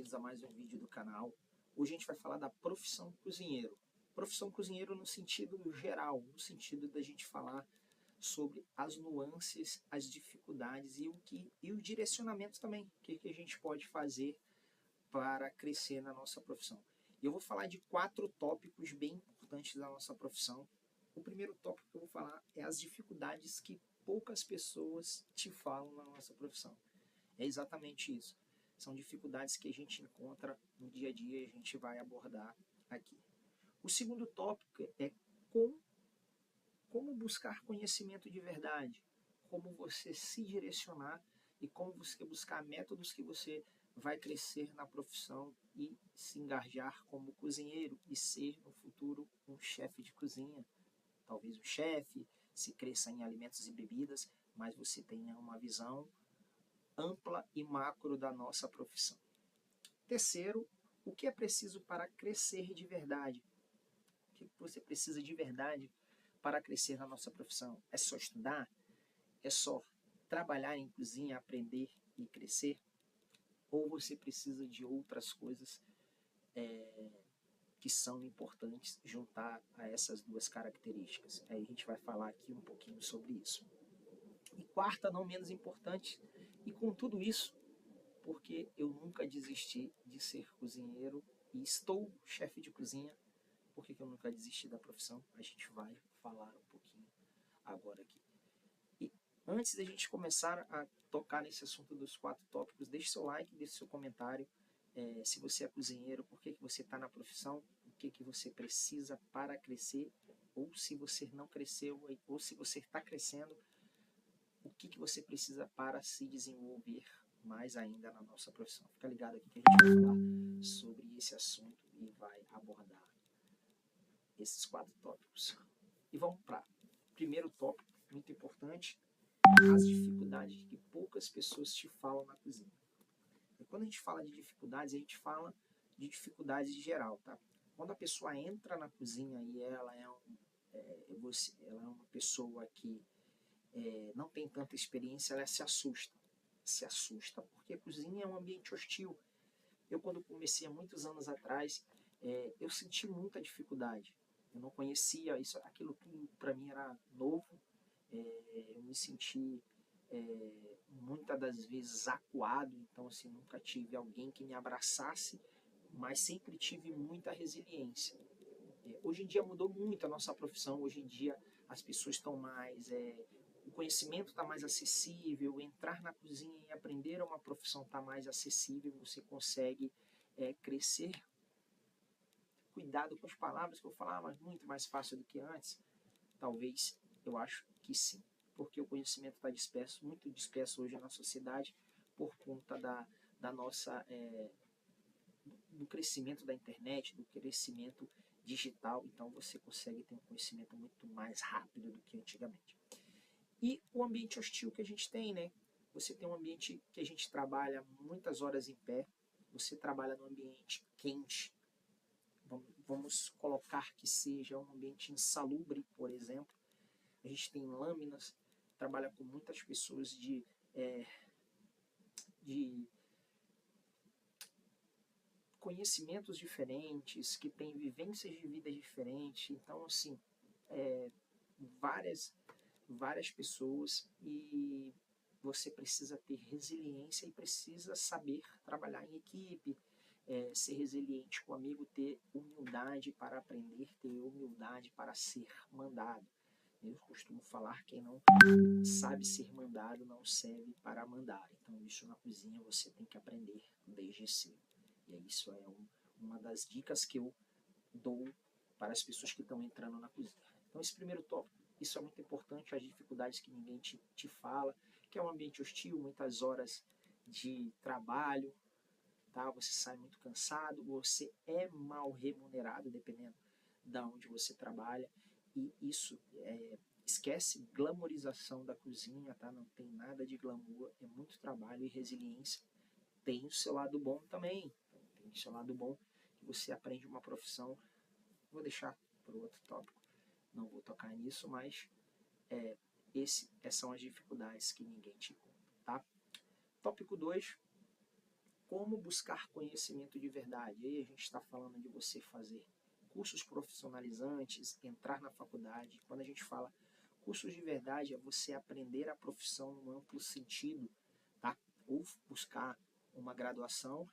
bem-vindos a mais um vídeo do canal. Hoje a gente vai falar da profissão cozinheiro. Profissão cozinheiro no sentido geral, no sentido da gente falar sobre as nuances, as dificuldades e o direcionamento também, o que a gente pode fazer para crescer na nossa profissão. E eu vou falar de 4 tópicos bem importantes da nossa profissão. O primeiro tópico que eu vou falar é as dificuldades que poucas pessoas te falam na nossa profissão. É exatamente isso. São dificuldades que a gente encontra no dia a dia e a gente vai abordar aqui. O segundo tópico é como buscar conhecimento de verdade, como você se direcionar e como você buscar métodos que você vai crescer na profissão e se engajar como cozinheiro e ser no futuro um chefe de cozinha. Talvez um chefe, se cresça em alimentos e bebidas, mas você tenha uma visão ampla e macro da nossa profissão. Terceiro, o que é preciso para crescer de verdade? O que você precisa de verdade para crescer na nossa profissão? É só estudar? É só trabalhar em cozinha, aprender e crescer? Ou você precisa de outras coisas que são importantes juntar a essas duas características? Aí a gente vai falar aqui um pouquinho sobre isso. E quarta, não menos importante, e com tudo isso, porque eu nunca desisti de ser cozinheiro e estou chefe de cozinha, por que eu nunca desisti da profissão? A gente vai falar um pouquinho agora aqui. E antes da gente começar a tocar nesse assunto dos 4 tópicos, deixe seu like, deixe seu comentário. Se você é cozinheiro, por que você está na profissão, o que você precisa para crescer, ou se você não cresceu, ou se você está crescendo, o que você precisa para se desenvolver mais ainda na nossa profissão. Fica ligado aqui que a gente vai falar sobre esse assunto e vai abordar esses 4 tópicos. E vamos para o primeiro tópico, muito importante, as dificuldades que poucas pessoas te falam na cozinha. E quando a gente fala de dificuldades, a gente fala de dificuldades em geral, tá? Quando a pessoa entra na cozinha e ela é uma pessoa que não tem tanta experiência, ela se assusta. Se assusta porque a cozinha é um ambiente hostil. Eu, quando comecei há muitos anos atrás, eu senti muita dificuldade. Eu não conhecia isso, aquilo tudo para mim era novo. Eu me senti muitas das vezes acuado, então assim, nunca tive alguém que me abraçasse, mas sempre tive muita resiliência. Hoje em dia mudou muito a nossa profissão, hoje em dia as pessoas estão mais... o conhecimento está mais acessível, entrar na cozinha e aprender uma profissão está mais acessível, você consegue crescer. Cuidado com as palavras que eu falar, mas muito mais fácil do que antes. Talvez, eu acho que sim, porque o conhecimento está disperso, muito disperso hoje na sociedade, por conta da nossa... do crescimento da internet, do crescimento digital, então você consegue ter um conhecimento muito mais rápido do que antigamente. E o ambiente hostil que a gente tem, né? Você tem um ambiente que a gente trabalha muitas horas em pé, você trabalha num ambiente quente, vamos colocar que seja um ambiente insalubre, por exemplo. A gente tem lâminas, trabalha com muitas pessoas de conhecimentos diferentes, que têm vivências de vida diferentes. Então, assim, várias pessoas, e você precisa ter resiliência e precisa saber trabalhar em equipe, ser resiliente com o amigo, ter humildade para aprender, ter humildade para ser mandado. Eu costumo falar, quem não sabe ser mandado não serve para mandar. Então isso na cozinha você tem que aprender desde cedo. E isso é uma das dicas que eu dou para as pessoas que estão entrando na cozinha. Então esse primeiro tópico, isso é muito importante, as dificuldades que ninguém te fala, que é um ambiente hostil, muitas horas de trabalho, tá? Você sai muito cansado, você é mal remunerado, dependendo de onde você trabalha, e isso esquece glamorização da cozinha, tá? Não tem nada de glamour, é muito trabalho e resiliência. Tem o seu lado bom também, tem o seu lado bom que você aprende uma profissão. Vou deixar para o outro tópico, não vou tocar nisso, mas essas são as dificuldades que ninguém te conta, tá? Tópico 2, como buscar conhecimento de verdade? Aí a gente está falando de você fazer cursos profissionalizantes, entrar na faculdade. Quando a gente fala cursos de verdade, é você aprender a profissão no amplo sentido, tá? Ou buscar uma graduação,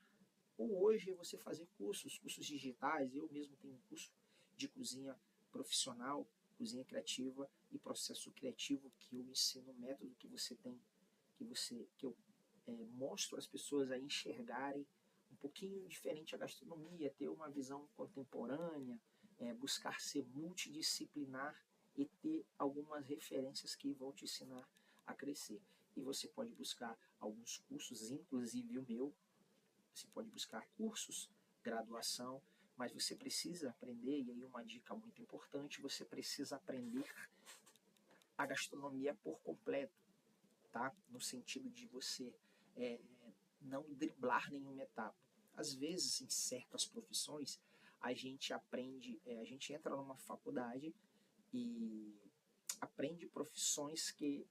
ou hoje você fazer cursos digitais. Eu mesmo tenho um curso de cozinha profissional, cozinha criativa e processo criativo, que eu ensino o método que você tem, que eu mostro às pessoas a enxergarem um pouquinho diferente a gastronomia, ter uma visão contemporânea, buscar ser multidisciplinar e ter algumas referências que vão te ensinar a crescer. E você pode buscar alguns cursos, inclusive o meu, você pode buscar cursos, graduação, mas você precisa aprender, e aí uma dica muito importante, você precisa aprender a gastronomia por completo, tá? No sentido de você não driblar nenhuma etapa. Às vezes, em certas profissões, a gente aprende, a gente entra numa faculdade e aprende profissões que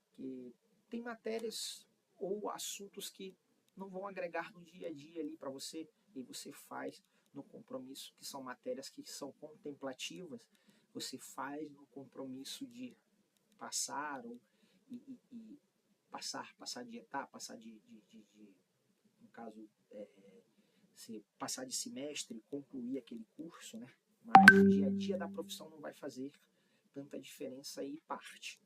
tem matérias ou assuntos que não vão agregar no dia a dia ali para você, e você faz no compromisso, que são matérias que são contemplativas, você faz no compromisso de passar ou e passar de etapa, passar no caso, se passar de semestre, concluir aquele curso, né? Mas o dia a dia da profissão não vai fazer tanta diferença e parte.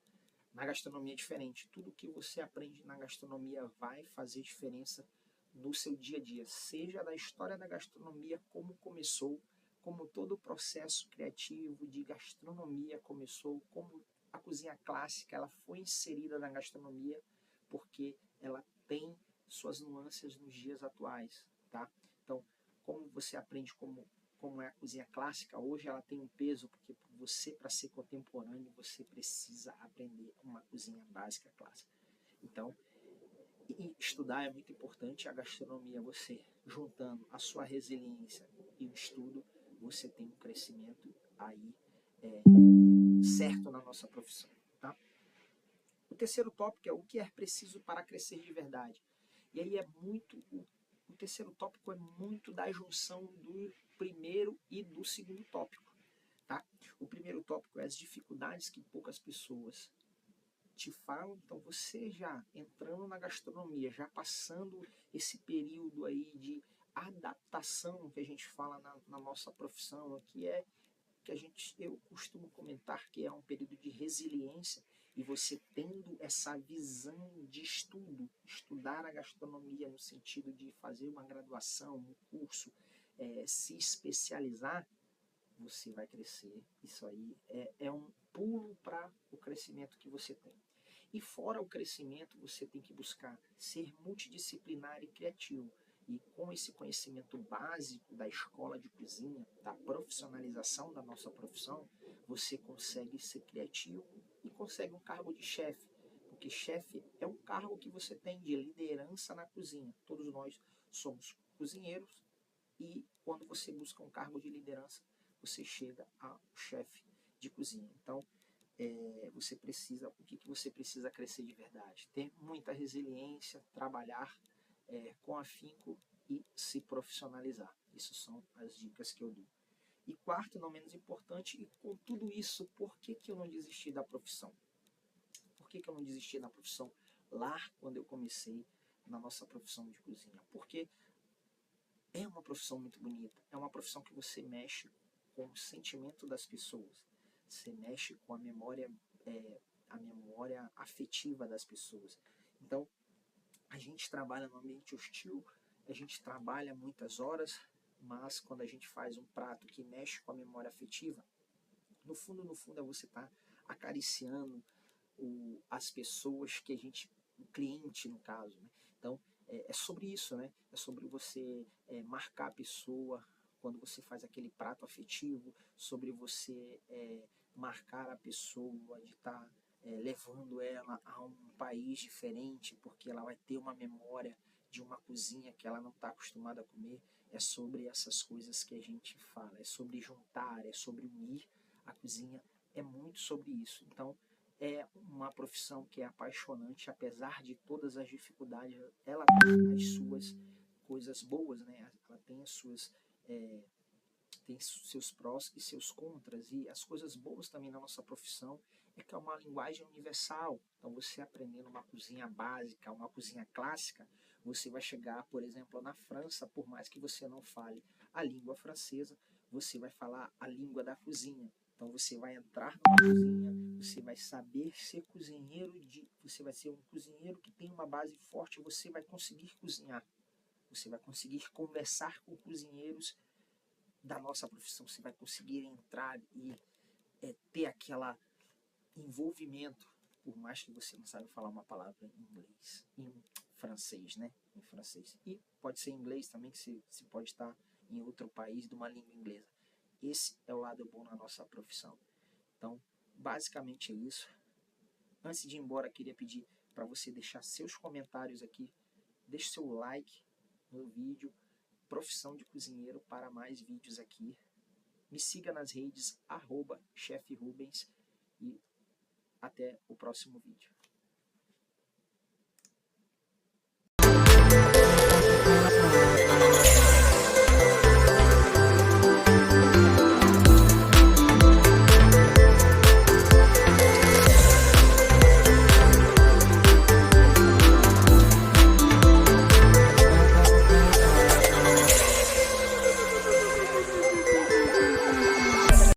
Na gastronomia é diferente. Tudo que você aprende na gastronomia vai fazer diferença no seu dia a dia, seja da história da gastronomia, como começou, como todo o processo criativo de gastronomia começou, como a cozinha clássica ela foi inserida na gastronomia, porque ela tem suas nuances nos dias atuais, tá? Então, como você aprende como é a cozinha clássica, hoje ela tem um peso, porque você, para ser contemporâneo, você precisa aprender uma cozinha básica clássica. Então, estudar é muito importante. A gastronomia, você juntando a sua resiliência e o estudo, você tem um crescimento aí certo na nossa profissão, tá? O terceiro tópico é o que é preciso para crescer de verdade. E aí o terceiro tópico é muito da junção do primeiro e do segundo tópico, tá? O primeiro tópico é as dificuldades que poucas pessoas te falam. Então você já entrando na gastronomia, já passando esse período aí de adaptação que a gente fala na nossa profissão, que eu costumo comentar que é um período de resiliência, e você tendo essa visão de estudar a gastronomia no sentido de fazer uma graduação, um curso, se especializar, você vai crescer. Isso aí é um pulo para o crescimento que você tem. E fora o crescimento, você tem que buscar ser multidisciplinar e criativo. E com esse conhecimento básico da escola de cozinha, da profissionalização da nossa profissão, você consegue ser criativo e consegue um cargo de chefe. Porque chefe é um cargo que você tem de liderança na cozinha. Todos nós somos cozinheiros, e quando você busca um cargo de liderança, você chega ao chefe de cozinha. Então, o que você precisa crescer de verdade? Ter muita resiliência, trabalhar com afinco e se profissionalizar. Isso são as dicas que eu dou. E quarto, não menos importante, e com tudo isso, por que eu não desisti da profissão? Por que eu não desisti da profissão lá quando eu comecei na nossa profissão de cozinha? Porque é uma profissão muito bonita, é uma profissão que você mexe com o sentimento das pessoas, você mexe com a memória afetiva das pessoas. Então, a gente trabalha no ambiente hostil, a gente trabalha muitas horas, mas quando a gente faz um prato que mexe com a memória afetiva, no fundo é você estar acariciando as pessoas que o cliente no caso, né? Então, é sobre isso, né? É sobre você marcar a pessoa quando você faz aquele prato afetivo, sobre você marcar a pessoa de estar levando ela a um país diferente, porque ela vai ter uma memória de uma cozinha que ela não está acostumada a comer. É sobre essas coisas que a gente fala, é sobre juntar, é sobre unir. A cozinha é muito sobre isso. Então, é uma profissão que é apaixonante, apesar de todas as dificuldades, ela tem as suas coisas boas, né? Ela tem tem seus prós e seus contras, e as coisas boas também na nossa profissão é que é uma linguagem universal. Então, você aprendendo uma cozinha básica, uma cozinha clássica, você vai chegar, por exemplo, na França, por mais que você não fale a língua francesa, você vai falar a língua da cozinha. Então, você vai entrar numa cozinha, você vai saber ser cozinheiro, você vai ser um cozinheiro que tem uma base forte, você vai conseguir cozinhar. Você vai conseguir conversar com cozinheiros da nossa profissão, você vai conseguir entrar e ter aquele envolvimento, por mais que você não saiba falar uma palavra em inglês, em francês, né? Em francês. E pode ser em inglês também, que você pode estar em outro país de uma língua inglesa. Esse é o lado bom na nossa profissão. Então, basicamente é isso. Antes de ir embora, queria pedir para você deixar seus comentários aqui, deixe seu like no vídeo, profissão de cozinheiro, para mais vídeos aqui. Me siga nas redes, @chefrubens, e até o próximo vídeo.